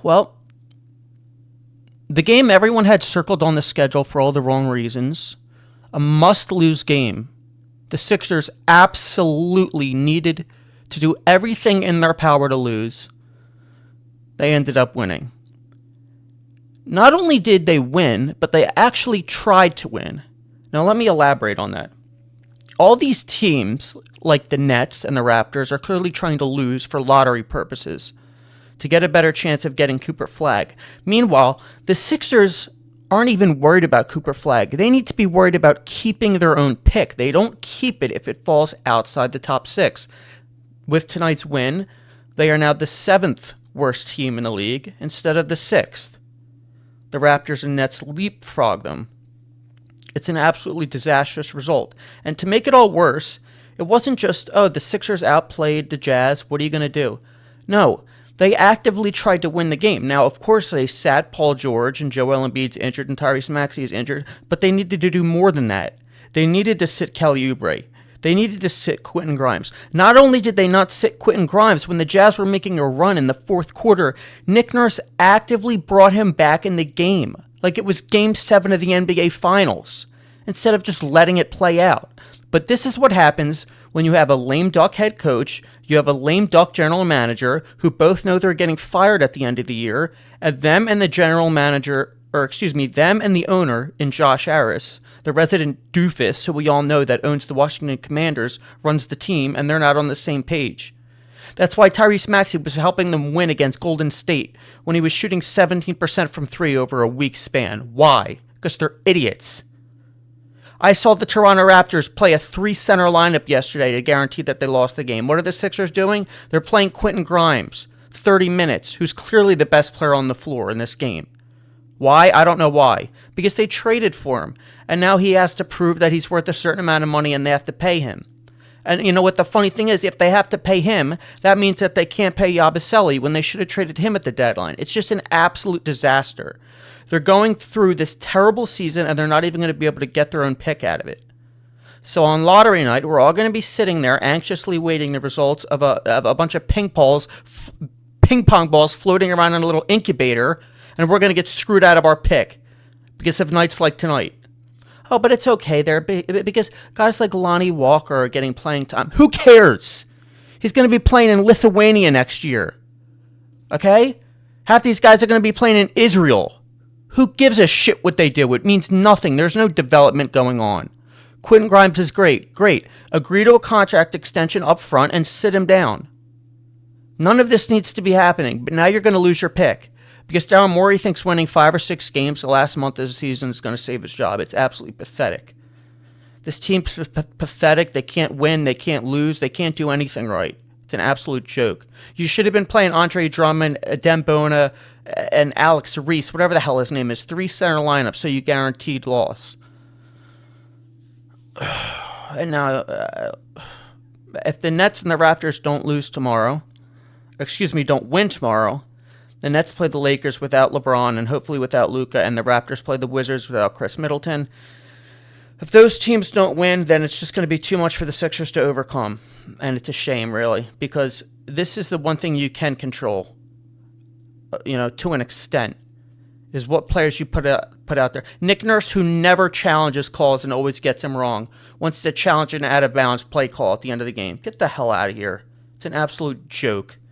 Well, the game everyone had circled on the schedule for all the wrong reasons. A must-lose game. The Sixers absolutely needed to do everything in their power to lose. They ended up winning. Not only did they win, but they actually tried to win. Now let me elaborate on that. All these teams, like the Nets and the Raptors, are clearly trying to lose for lottery purposes, to get a better chance of getting Cooper Flag. Meanwhile, the Sixers aren't even worried about Cooper Flag. They need to be worried about keeping their own pick. They don't keep it if it falls outside the top 6. With tonight's win, they are now the 7th worst team in the league instead of the 6th. The Raptors and Nets leapfrog them. It's an absolutely disastrous result. And to make it all worse, it wasn't just, the Sixers outplayed the Jazz, what are you going to do? No, they actively tried to win the game. Now, of course, they sat Paul George and Joel Embiid's injured and Tyrese Maxey is injured, but they needed to do more than that. They needed to sit Kelly Oubre. They needed to sit Quentin Grimes. Not only did they not sit Quentin Grimes, when the Jazz were making a run in the fourth quarter, Nick Nurse actively brought him back in the game, like it was Game 7 of the NBA Finals, instead of just letting it play out. But this is what happens when you have a lame duck head coach, you have a lame duck general manager who both know they're getting fired at the end of the year, and them and the owner in Josh Harris, the resident doofus who we all know that owns the Washington Commanders, runs the team, and they're not on the same page. That's why Tyrese Maxey was helping them win against Golden State when he was shooting 17% from 3 over a week span. Why? Because they're idiots. I saw the Toronto Raptors play a 3-center lineup yesterday to guarantee that they lost the game. What are the Sixers doing? They're playing Quentin Grimes, 30 minutes, who's clearly the best player on the floor in this game. Why? I don't know why. Because they traded for him, and now he has to prove that he's worth a certain amount of money and they have to pay him. And you know what the funny thing is? If they have to pay him, that means that they can't pay Yabusele when they should have traded him at the deadline. It's just an absolute disaster. They're going through this terrible season, and they're not even going to be able to get their own pick out of it. So on lottery night, we're all going to be sitting there anxiously waiting the results of a bunch of ping pong balls floating around in a little incubator, and we're going to get screwed out of our pick because of nights like tonight. Oh, but it's okay there because guys like Lonnie Walker are getting playing time. Who cares? He's going to be playing in Lithuania next year. Okay? Half these guys are going to be playing in Israel. Who gives a shit what they do? It means nothing. There's no development going on. Quentin Grimes is great. Great. Agree to a contract extension up front and sit him down. None of this needs to be happening, but now you're going to lose your pick. Because Daryl Morey thinks winning 5 or 6 games the last month of the season is going to save his job. It's absolutely pathetic. This team's pathetic. They can't win. They can't lose. They can't do anything right. It's an absolute joke. You should have been playing Andre Drummond, Dembona, and Alex Reese, whatever the hell his name is, 3-center lineup, so you guaranteed loss. And now, if the Nets and the Raptors don't win tomorrow, the Nets play the Lakers without LeBron and hopefully without Luka, and the Raptors play the Wizards without Chris Middleton. If those teams don't win, then it's just going to be too much for the Sixers to overcome. And it's a shame, really, because this is the one thing you can control, to an extent, is what players you put out there. Nick Nurse, who never challenges calls and always gets them wrong, wants to challenge an out-of-bounds play call at the end of the game. Get the hell out of here. It's an absolute joke.